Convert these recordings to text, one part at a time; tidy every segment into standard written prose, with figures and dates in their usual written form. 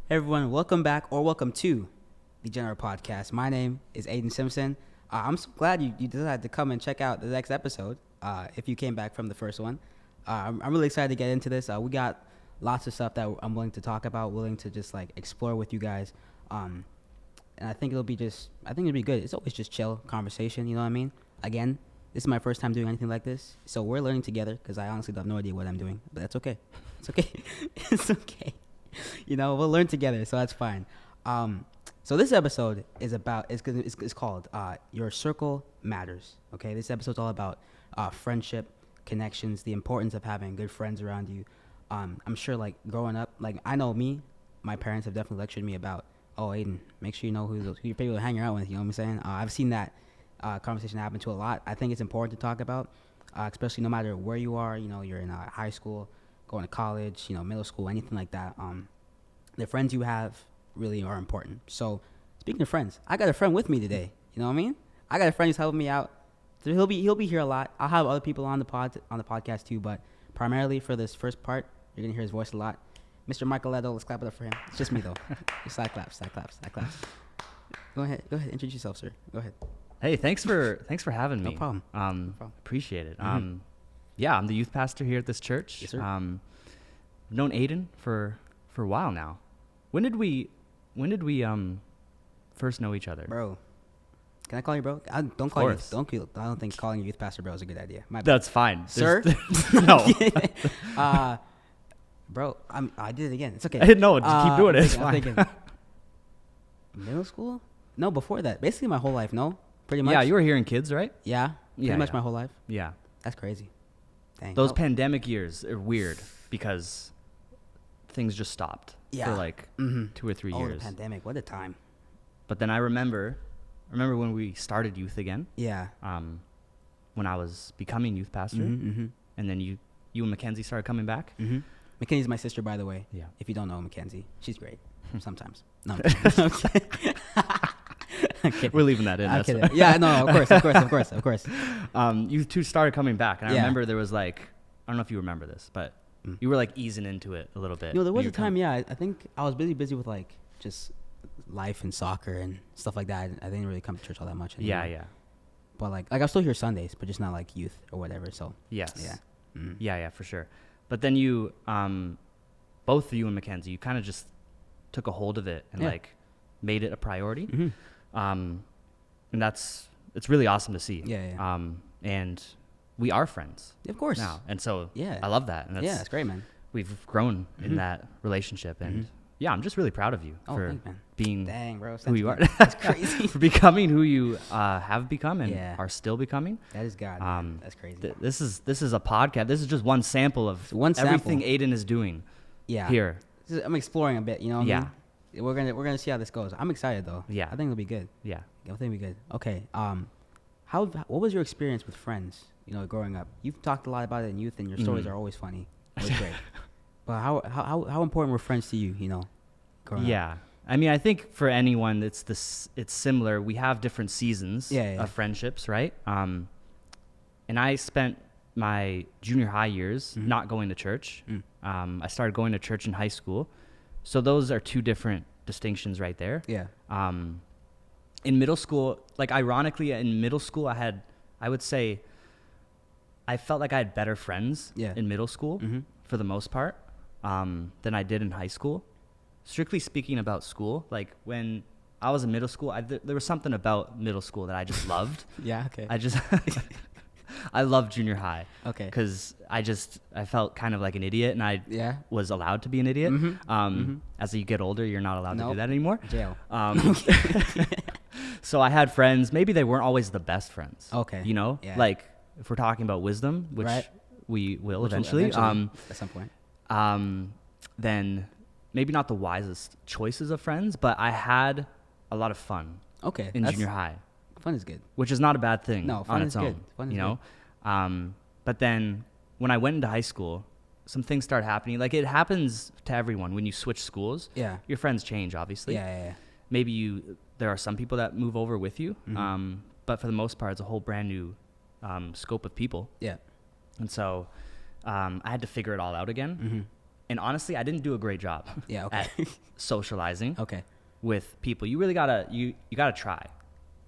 Hey everyone, welcome back or welcome to the General Podcast. My name is Aiden Simpson. I'm so glad you decided to come and check out the next episode. If you came back from the first one, I'm really excited to get into this. We got lots of stuff that I'm willing to talk about, willing to just like explore with you guys. And I think it'll be good. It's always just chill conversation. You know what I mean? Again, this is my first time doing anything like this, so we're learning together because I honestly have no idea what I'm doing, but that's okay. It's okay. It's okay. You know, we'll learn together, so that's fine. So this episode is called Your Circle Matters. Okay, this episode's all about friendship, connections, the importance of having good friends around you. I'm sure, like, growing up, like, I know my parents have definitely lectured me about, oh, Aiden, make sure you know who your people are hanging out with, you know what I'm saying? I've seen that conversation happen to a lot. I think it's important to talk about, especially no matter where you are, you know, you're in high school, going to college, you know, middle school, anything like that. The friends you have really are important. So, speaking of friends, I got a friend with me today. You know what I mean? I got a friend who's helping me out. So he'll be here a lot. I'll have other people on the podcast too, but primarily for this first part, you're gonna hear his voice a lot. Mr. Michael Leto, let's clap it up for him. It's just me though. Side claps. Go ahead, introduce yourself, sir. Go ahead. Hey, thanks for having me. No problem. Appreciate it. Mm-hmm. Yeah, I'm the youth pastor here at this church. Yes, sir. Known Aiden for a while now. When did we first know each other? Bro, can I call you bro? I don't think calling you youth pastor bro is a good idea. My bad. That's fine. Sir? No. Bro, I did it again. It's okay. I didn't know. Just keep doing it. It's I'm fine. thinking, middle school? No, before that. Basically my whole life, no? Pretty much? Yeah, you were hearing kids, right? Yeah? Pretty much yeah. my whole life? Yeah. That's crazy. Dang. Those pandemic years are weird because things just stopped for like 2 or 3 years. Oh, the pandemic. What a time. But then I remember when we started youth again. Yeah. When I was becoming youth pastor, and then you and Mackenzie started coming back. Mm-hmm. Mackenzie's my sister, by the way. Yeah. If you don't know Mackenzie, she's great. Sometimes. No. I'm kidding. We're leaving that in. I'm That's kidding. Yeah, no, of course. You two started coming back, and I Yeah. remember there was like, I don't know if you remember this, but you were like easing into it a little bit. You know, there was a time, I think I was busy with like just life and soccer and stuff like that. I didn't really come to church all that much anymore. Yeah. But like I'm still here Sundays, but just not like youth or whatever. So Yes. yeah. Mm. Yeah, for sure. But then you, both you and Mackenzie, you kind of just took a hold of it and like made it a priority. Mm-hmm. And it's really awesome to see. Yeah. And we are friends Of course. now. And so Yeah. I love that. And That's great, man. we've grown in that relationship. And yeah, I'm just really proud of you for thanks, man. being Dang, bro. who you are. That's crazy. For becoming who you have become and Yeah. are still becoming. That is God. Man. That's crazy. This is a podcast. This is just one sample of everything Aiden is doing Yeah. here. I'm exploring a bit, you know what I Yeah. mean? We're gonna see how this goes. I'm excited though. Yeah. I think it'll be good. Yeah. I think it'll be good. Okay. What was your experience with friends, you know, growing up? You've talked a lot about it in youth and your stories are always funny. Always great. But how important were friends to you, you know, growing up? Yeah. I mean, I think for anyone, it's similar. We have different seasons of friendships, right? And I spent my junior high years not going to church. I started going to church in high school. So those are two different distinctions right there. Yeah. In middle school, like ironically, in middle school, I would say I felt like I had better friends in middle school for the most part than I did in high school. Strictly speaking about school, like when I was in middle school, there was something about middle school that I just loved. Yeah. Okay. I loved junior high. Okay. Because I felt kind of like an idiot, and I was allowed to be an idiot. As you get older, you're not allowed to do that anymore. Jail. So I had friends. Maybe they weren't always the best friends. Okay. You know, like if we're talking about wisdom, which we will eventually. At some point. Then maybe not the wisest choices of friends, but I had a lot of fun. Okay. In junior high. Fun is good. Which is not a bad thing. No, fun on is its own. good. Fun is good. But then when I went into high school, some things started happening. Like it happens to everyone when you switch schools. Yeah. Your friends change, obviously. Yeah. Maybe there are some people that move over with you. But for the most part, it's a whole brand new scope of people. Yeah. And so I had to figure it all out again. And honestly, I didn't do a great job at socializing with people. You really gotta you gotta try.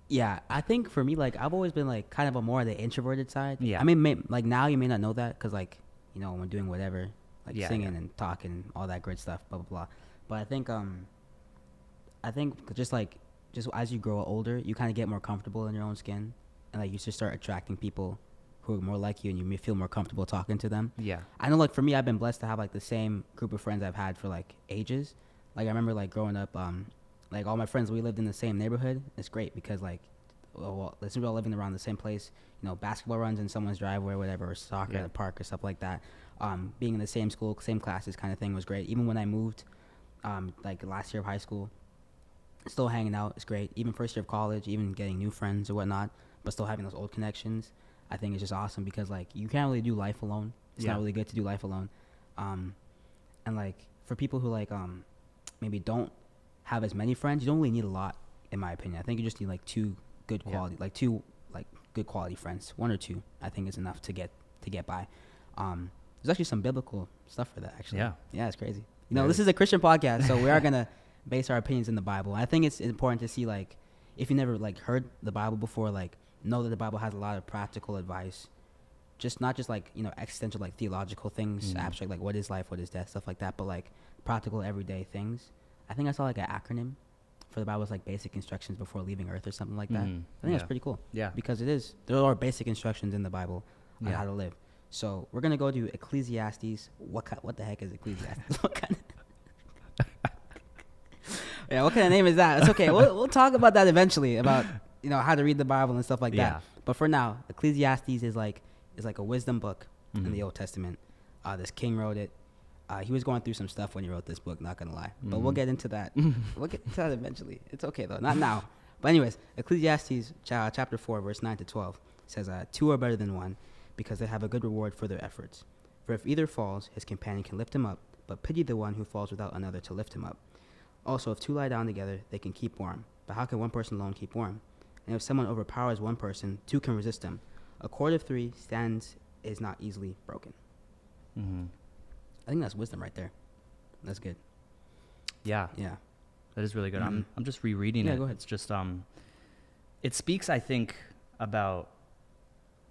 Yeah, I think for me, like I've always been like kind of a more of the introverted side. Yeah. I mean, like now you may not know that because like when we're doing whatever, like singing and talking and all that great stuff, blah blah blah. But I think just as you grow older, you kind of get more comfortable in your own skin, and like you just start attracting people who are more like you, and you may feel more comfortable talking to them. Yeah. I know, like for me, I've been blessed to have like the same group of friends I've had for like ages. Like I remember like growing up, like all my friends, we lived in the same neighborhood. It's great because like, since we're all living around the same place, basketball runs in someone's driveway or whatever, or soccer at the park or stuff like that. Being in the same school, same classes kind of thing was great. Even when I moved, like last year of high school, still hanging out is great. Even first year of college, even getting new friends or whatnot, but still having those old connections, I think is just awesome because like you can't really do life alone. It's not really good to do life alone. And like for people who like maybe don't have as many friends, you don't really need a lot, in my opinion. I think you just need like two good quality, good quality friends. One or two, I think, is enough to get by. There's actually some biblical stuff for that, actually. Yeah, it's crazy. This is a Christian podcast, so we are gonna base our opinions in the Bible. I think it's important to see like if you never like heard the Bible before, like know that the Bible has a lot of practical advice. Just not just like existential like theological things, abstract like what is life, what is death, stuff like that, but like practical everyday things. I think I saw like an acronym for the Bible was like basic instructions before leaving Earth or something like that. I think that's pretty cool. Yeah, because there are basic instructions in the Bible on how to live. So we're gonna go to Ecclesiastes. What the heck is Ecclesiastes? What kind of name is that? It's okay. We'll talk about that eventually about how to read the Bible and stuff like that. But for now, Ecclesiastes is like a wisdom book in the Old Testament. This king wrote it. He was going through some stuff when he wrote this book, not gonna lie. But we'll get into that. We'll get into that eventually. It's okay though, not now. But anyways, Ecclesiastes chapter 4, verse 9 to 12 says, 2 are better than one, because they have a good reward for their efforts. For if either falls, his companion can lift him up, but pity the one who falls without another to lift him up. Also, if two lie down together, they can keep warm. But how can one person alone keep warm? And if someone overpowers one person, two can resist him. A cord of three stands is not easily broken. I think that's wisdom right there. That's good. Yeah. That is really good. I'm just rereading it. Go ahead. It's just it speaks, I think, about,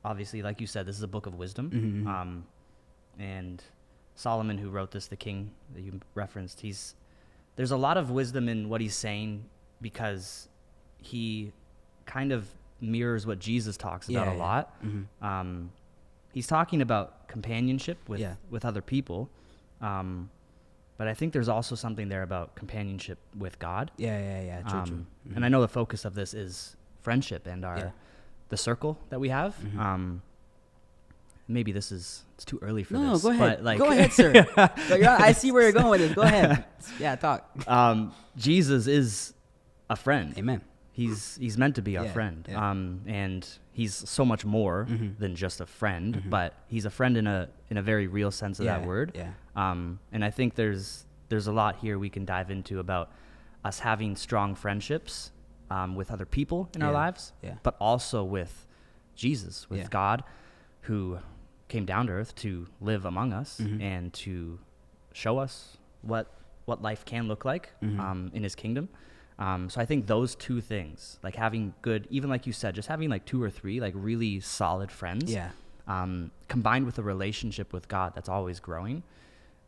obviously, like you said, this is a book of wisdom. And Solomon, who wrote this, the king that you referenced, there's a lot of wisdom in what he's saying because he kind of mirrors what Jesus talks about a lot. He's talking about companionship with other people. But I think there's also something there about companionship with God. True. And I know the focus of this is friendship and the circle that we have. Maybe it's too early for this. No, go ahead. But go ahead, sir. I see where you're going with this. Go ahead. Yeah, talk. Jesus is a friend. Amen. He's meant to be our friend. And he's so much more than just a friend, but he's a friend in a very real sense of that word. And I think there's a lot here we can dive into about us having strong friendships with other people in our lives, but also with Jesus, with God, who came down to earth to live among us and to show us what life can look like in his kingdom. So I think those two things, like having good, even like you said, just having like 2 or 3 like really solid friends, combined with a relationship with God that's always growing,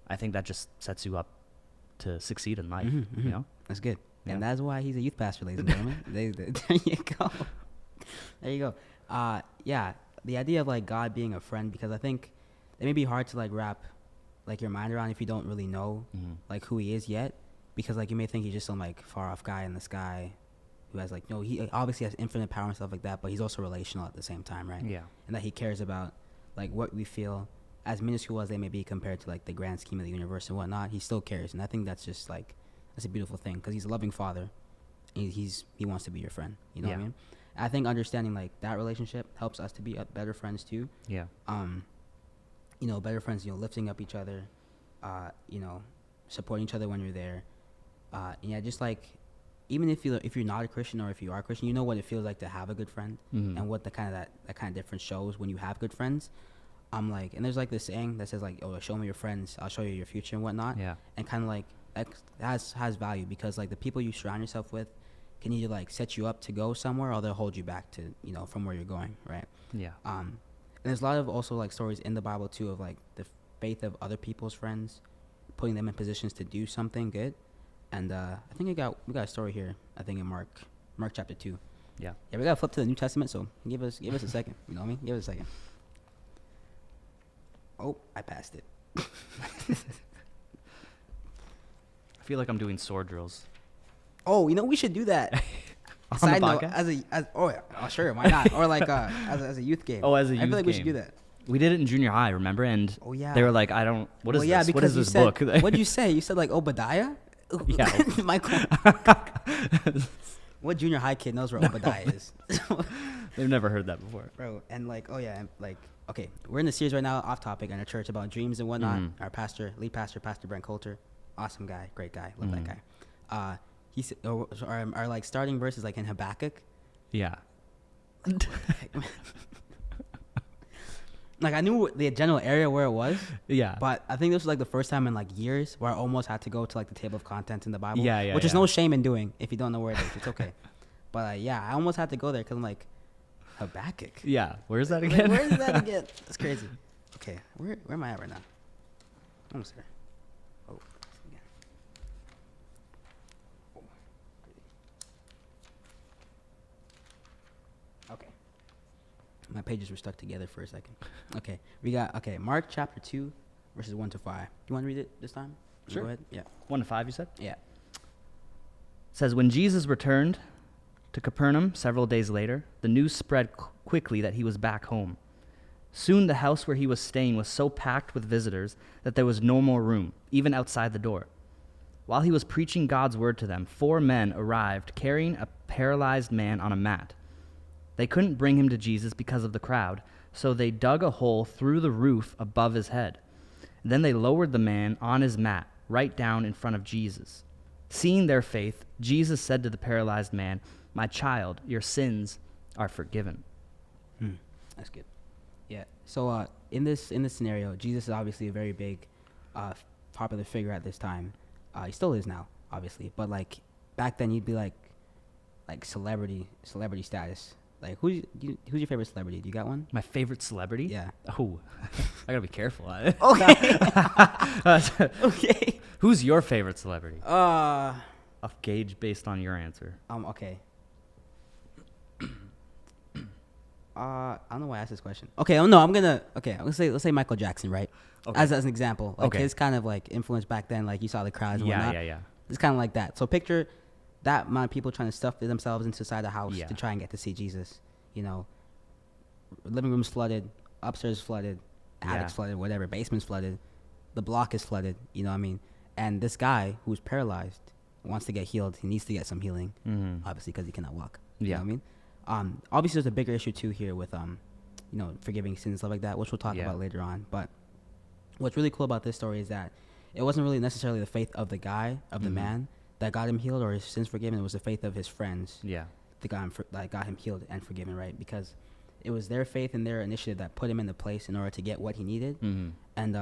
I think that just sets you up to succeed in life. That's good. And that's why he's a youth pastor, ladies and gentlemen. There you go. There you go. The idea of like God being a friend, because I think it may be hard to like wrap like your mind around if you don't really know like who he is yet, because like you may think he's just some like far off guy in the sky who has like he obviously has infinite power and stuff like that, but he's also relational at the same time, right? And that he cares about like what we feel, as minuscule as they may be compared to like the grand scheme of the universe and whatnot. He still cares, and I think that's just like that's a beautiful thing, because he's a loving father. He wants to be your friend. You know what I mean? I think understanding like that relationship helps us to be better friends too. Better friends, lifting up each other, supporting each other when you're there. Just like, even if you're not a Christian, or if you are a Christian, you know what it feels like to have a good friend, and what that kind of difference shows when you have good friends. I'm like, and there's like this saying that says like, oh, show me your friends, I'll show you your future and whatnot. Yeah. And kind of like that has value, because like the people you surround yourself with can either like set you up to go somewhere, or they'll hold you back to, you know, from where you're going, right? Yeah. And there's a lot of also like stories in the Bible too of like the faith of other people's friends, putting them in positions to do something good. And I think we got a story here, I think in Mark chapter 2. Yeah. Yeah, we gotta flip to the New Testament, so give us a second. You know what I mean? Give us a second. Oh, I passed it. I feel like I'm doing sword drills. Oh, you know, we should do that. On Side the note, podcast? Sure, why not? Or like as a youth game. Oh, as a I youth feel like we should game. do that. We did it in junior high, remember? And Oh yeah. they were like, what is this? What is you this said, book? What'd you say? You said like Obadiah? Yeah. Michael. What junior high kid knows where Obadiah is? They've never heard that before. Bro, and like, oh yeah, and like, okay, we're in the series right now, off topic, in our church about dreams and whatnot. Mm-hmm. Our lead pastor, Pastor Brent Coulter, awesome guy, great guy, love that guy. He's our like starting verse is like in Habakkuk. Yeah. Like I knew the general area where it was, Yeah. but I think this was like the first time in like years where I almost had to go to like the table of contents in the Bible. Yeah, which is no shame in doing if you don't know where it is. It's okay. But yeah, I almost had to go there because I'm like, Habakkuk. Yeah. Where's that Like, again? where is that again? That's crazy. Okay, where am I at right now? Almost there. Oh, again. Okay. My pages were stuck together for a second. Okay, we got Mark chapter 2, verses 1 to 5. You want to read it this time? Sure. Go ahead. Yeah. 1 to 5, you said? Yeah. It says, when Jesus returned to Capernaum several days later, the news spread quickly that he was back home. Soon the house where he was staying was so packed with visitors that there was no more room, even outside the door. While he was preaching God's word to them, 4 men arrived carrying a paralyzed man on a mat. They couldn't bring him to Jesus because of the crowd, so they dug a hole through the roof above his head. Then they lowered the man on his mat right down in front of Jesus. Seeing their faith, Jesus said to the paralyzed man, "My child, your sins are forgiven." That's good. Yeah. So in this scenario, Jesus is obviously a very big, popular figure at this time. He still is now, obviously. But like back then, you'd be like celebrity status. Like who's your favorite celebrity? Do you got one? My favorite celebrity? Yeah. Oh, I gotta be careful. Okay. Okay. Who's your favorite celebrity? Uh. I'll gauge based on your answer. Okay. I don't know why I asked this question. Okay, let's say Michael Jackson, right? Okay. As an example, like Okay. his kind of like influence back then, like you saw the crowds and whatnot. Yeah. It's kind of like that. So picture that amount of people trying to stuff themselves inside the house Yeah. to try and get to see Jesus. You know, living room's flooded, upstairs flooded, attic's flooded, whatever, basement's flooded, the block is flooded. You know what I mean? And this guy who's paralyzed wants to get healed. He needs to get some healing, obviously, because he cannot walk. You know what I mean? Obviously, there's a bigger issue too here with forgiving sins and stuff like that, which we'll talk about later on. But what's really cool about this story is that it wasn't really necessarily the faith of the guy, of the man, that got him healed or his sins forgiven. It was the faith of his friends that got him healed and forgiven, right? Because it was their faith and their initiative that put him in the place in order to get what he needed. And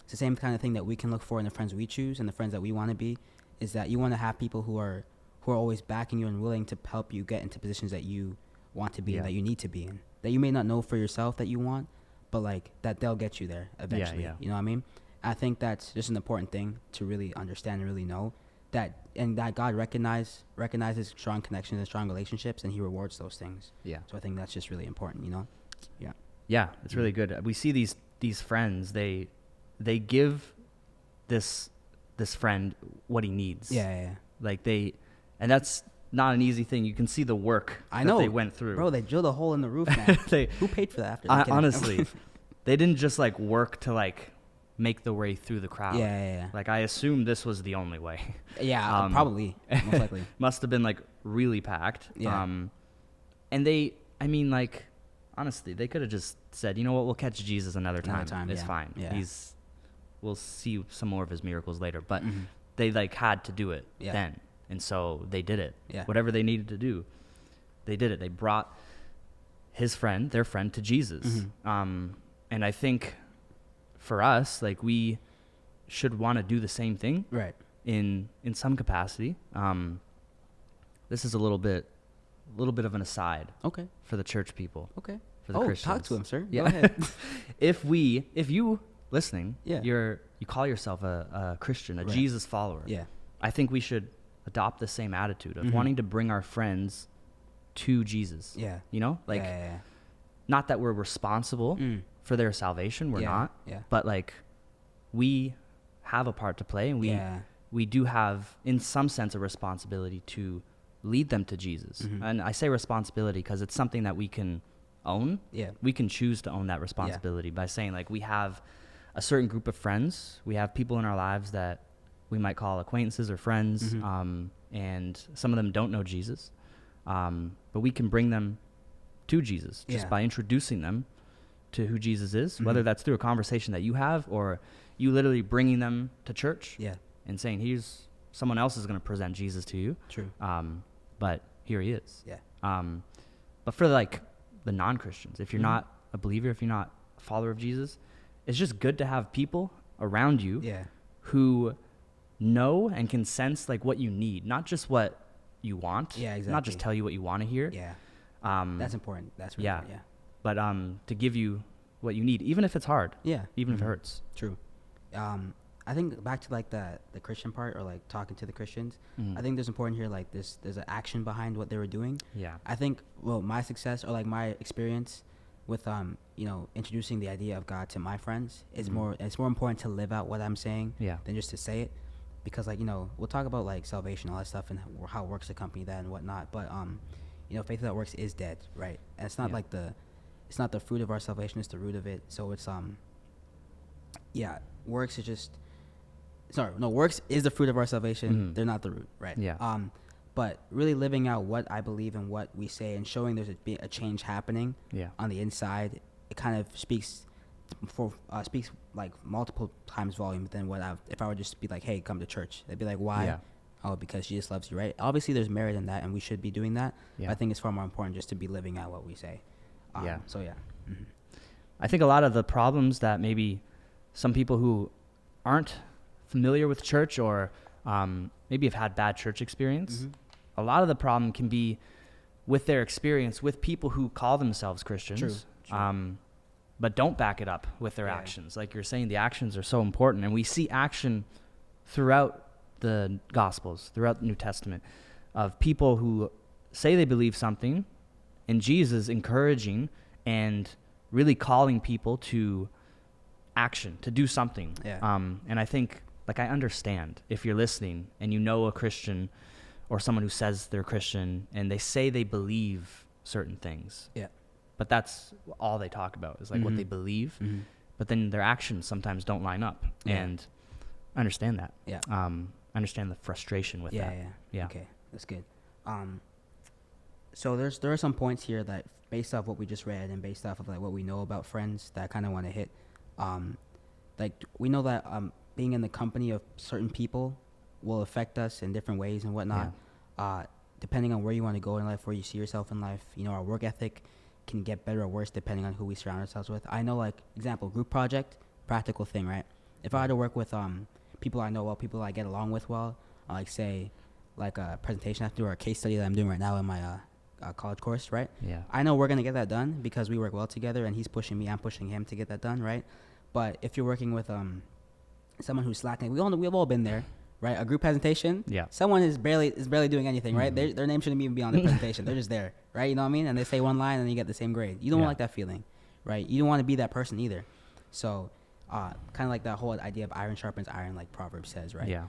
it's the same kind of thing that we can look for in the friends we choose and the friends that we want to be, is that you want to have people who are always backing you and willing to help you get into positions that you want to be in, that you need to be in, that you may not know for yourself that you want, but like that they'll get you there eventually. You know what I mean? I think that's just an important thing to really understand and really know that God recognizes strong connections and strong relationships, and he rewards those things. So I think that's just really important, you know? Yeah, it's really good. We see these friends, they give this friend what he needs. Like and that's not an easy thing. You can see the work that they went through. Bro, they drilled a hole in the roof, man. Who paid for that after? Honestly, they didn't just like work to like make the way through the crowd. Like I assume this was the only way. Probably, most likely. Must have been like really packed. And honestly, they could have just said, you know what, we'll catch Jesus another time. It's fine. We'll see some more of his miracles later. But they like had to do it then. And so they did it. Whatever they needed to do, they did it. They brought their friend to Jesus. And I think for us, like, we should want to do the same thing, right? In some capacity. This is a little bit of an aside. Okay. For the church people. Okay. For the Christians. Talk to him, sir. Yeah. Go ahead. If you listening, yeah, you call yourself a Christian, a right. Jesus follower. Yeah. I think we should adopt the same attitude of wanting to bring our friends to Jesus. Yeah. You know, like, not that we're responsible for their salvation. We're not. Yeah. But like, we have a part to play, and we do have, in some sense, a responsibility to lead them to Jesus. And I say responsibility because it's something that we can own. Yeah. We can choose to own that responsibility by saying, like, we have a certain group of friends. We have people in our lives that we might call acquaintances or friends, and some of them don't know Jesus. But we can bring them to Jesus just by introducing them to who Jesus is, whether that's through a conversation that you have or you literally bringing them to church and saying, here's someone else is going to present Jesus to you. True. But here he is. Yeah. But for like the non-Christians, if you're not a believer, if you're not a follower of Jesus, it's just good to have people around you who know and can sense like what you need, not just what you want. Yeah, exactly. Not just tell you what you want to hear. Yeah. That's important. That's really important. Yeah. But to give you what you need, even if it's hard. Yeah. Even if it hurts. True. I think back to like the Christian part, or like talking to the Christians. I think there's important here, like there's an action behind what they were doing. Yeah. I think, well, my success, or like my experience with introducing the idea of God to my friends is more important to live out what I'm saying than just to say it. Because, like, we'll talk about like salvation, all that stuff, and how it works to accompany that and whatnot. But faith without works is dead, right? And it's not like it's not the fruit of our salvation; it's the root of it. So it's works is just works is the fruit of our salvation. They're not the root, right? Yeah. But really living out what I believe and what we say, and showing there's a change happening on the inside, it kind of speaks like multiple times volume than if I would just be like, hey, come to church. They'd be like, why? Yeah. Oh, because Jesus loves you, right? Obviously there's merit in that, and we should be doing that. Yeah. But I think it's far more important just to be living out what we say. So yeah. I think a lot of the problems that maybe some people who aren't familiar with church, or maybe have had bad church experience, a lot of the problem can be with their experience with people who call themselves Christians. True. But don't back it up with their actions. Like you're saying, the actions are so important. And we see action throughout the Gospels, throughout the New Testament, of people who say they believe something, and Jesus encouraging and really calling people to action, to do something. Yeah. And I think, like, I understand if you're listening and you know a Christian or someone who says they're Christian and they say they believe certain things. Yeah. But that's all they talk about, is like what they believe. But then their actions sometimes don't line up. Yeah. And I understand that. Yeah. I understand the frustration with that. Yeah. Okay, that's good. So there are some points here that, based off what we just read and based off of like what we know about friends, that I kind of want to hit. Like, we know that being in the company of certain people will affect us in different ways and whatnot. Yeah. Depending on where you want to go in life, where you see yourself in life, our work ethic can get better or worse depending on who we surround ourselves with. I know, like, example, group project, practical thing, right? If I had to work with people I know well, people I get along with well, like, say, like a presentation I have to do, or a case study that I'm doing right now in my college course, right? Yeah. I know we're going to get that done because we work well together, and he's pushing me, I'm pushing him to get that done, right? But if you're working with someone who's slacking, we've all been there, right? A group presentation, someone is barely doing anything, right? Their name shouldn't even be on the presentation. They're just there, right? You know what I mean? And they say one line and you get the same grade. You don't like that feeling, right? You don't want to be that person either. So kind of like that whole idea of iron sharpens iron, like Proverbs says, right? Yeah.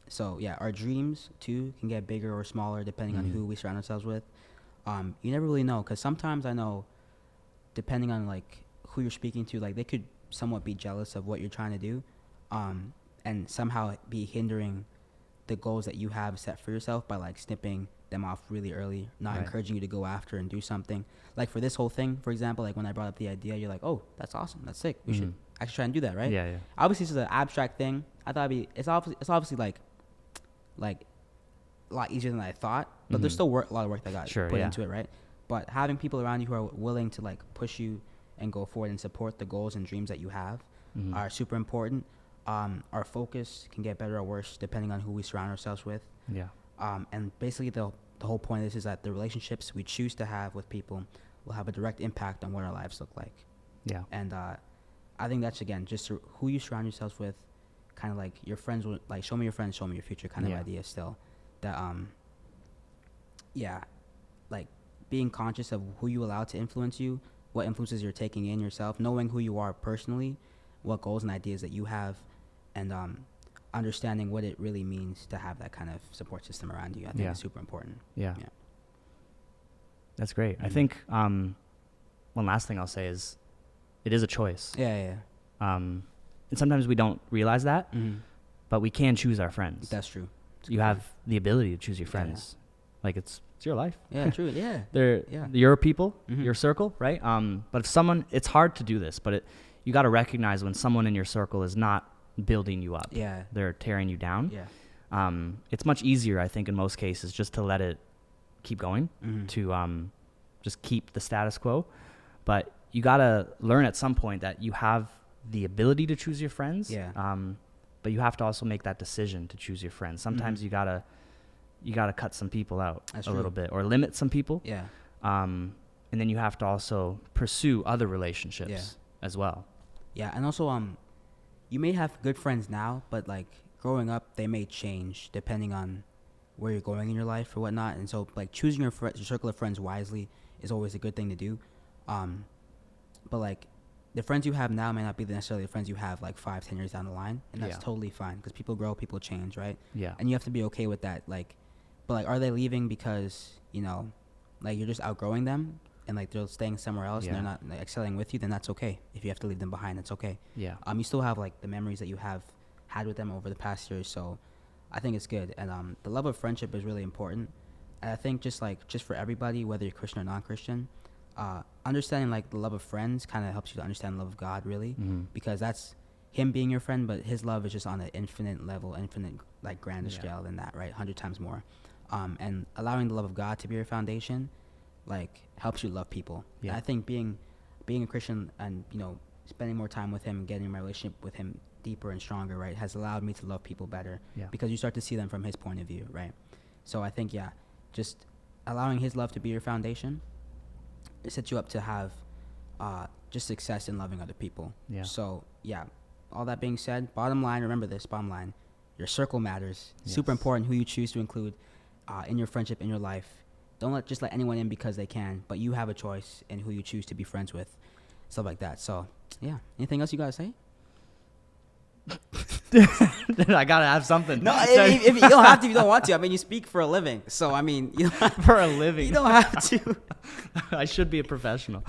So yeah, our dreams too can get bigger or smaller depending on who we surround ourselves with. You never really know, because sometimes I know, depending on like who you're speaking to, like they could somewhat be jealous of what you're trying to do, and somehow be hindering the goals that you have set for yourself by like snipping them off really early, not encouraging you to go after and do something. Like for this whole thing, for example, like when I brought up the idea, you're like, oh, that's awesome, that's sick, we should actually try and do that, right? Yeah. Obviously, this is an abstract thing. I thought it's obviously like a lot easier than I thought, but there's still a lot of work that got put into it, right? But having people around you who are willing to like push you and go forward and support the goals and dreams that you have are super important. Our focus can get better or worse depending on who we surround ourselves with. Yeah. And basically the whole point of this is that the relationships we choose to have with people will have a direct impact on what our lives look like. Yeah. And I think that's, again, just who you surround yourselves with, kind of like your friends will, like, show me your friends, show me your future kind of idea still. That, like being conscious of who you allow to influence you, what influences you're taking in yourself, knowing who you are personally, what goals and ideas that you have, and understanding what it really means to have that kind of support system around you. I think is super important. Yeah. That's great. I think one last thing I'll say is it is a choice. And sometimes we don't realize that, but we can choose our friends. That's true. You have the ability to choose your friends. Like it's your life. Yeah, true. Yeah. They're your people, your circle, right? But if someone, it's hard to do this, but you got to recognize when someone in your circle is not building you up. Yeah. They're tearing you down. Yeah. It's much easier, I think, in most cases, just to let it keep going, to just keep the status quo. But you got to learn at some point that you have the ability to choose your friends. But you have to also make that decision to choose your friends. Sometimes you gotta cut some people out little bit, or limit some people. And then you have to also pursue other relationships as well. And also you may have good friends now, but like growing up they may change depending on where you're going in your life or whatnot. And so like choosing your circle of friends wisely is always a good thing to do. But like the friends you have now may not be necessarily the friends you have like 5-10 years down the line, and that's totally fine, because people grow, people change, right? And you have to be okay with that. Like, but like, are they leaving because, you know, like you're just outgrowing them and like they're staying somewhere else and they're not like excelling with you? Then that's okay. If you have to leave them behind, that's okay. You still have like the memories that you have had with them over the past years, so I think it's good. And the love of friendship is really important. And I think just for everybody, whether you're Christian or non-Christian, understanding like the love of friends kind of helps you to understand the love of God, really, because that's him being your friend, but his love is just on an infinite level, infinite like grander scale than that, right? 100 times more. And allowing the love of God to be your foundation, like, helps you love people. And I think being a Christian and, you know, spending more time with him and getting my relationship with him deeper and stronger, right, has allowed me to love people better, because you start to see them from his point of view, right? So I think just allowing his love to be your foundation, it sets you up to have just success in loving other people. So all that being said, bottom line, remember this, your circle matters. Super important who you choose to include in your friendship, in your life. Don't just let anyone in because they can, but you have a choice in who you choose to be friends with, stuff like that. So anything else you gotta say? I gotta have something. No, if you don't have to, you don't want to. I mean, you speak for a living, so I mean, you don't for a living, you don't have to. I should be a professional.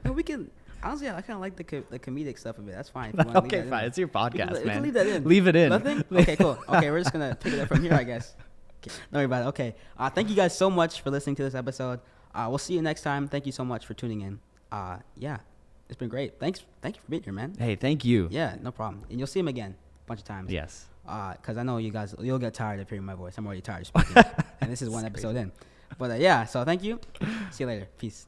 And we can honestly, I kind of like the comedic stuff of it. That's fine. Okay, fine. It's your podcast, man. We can leave that in. Leave it in. Nothing. Okay, cool. Okay, we're just gonna pick it up from here, I guess. Okay. Don't worry about it. Okay. Thank you guys so much for listening to this episode. We'll see you next time. Thank you so much for tuning in. It's been great. Thank you for being here, man. Hey, thank you. Yeah, no problem. And you'll see him again a bunch of times. Yes. Because I know you'll get tired of hearing my voice. I'm already tired of speaking. And this is one episode in. But so thank you. See you later. Peace.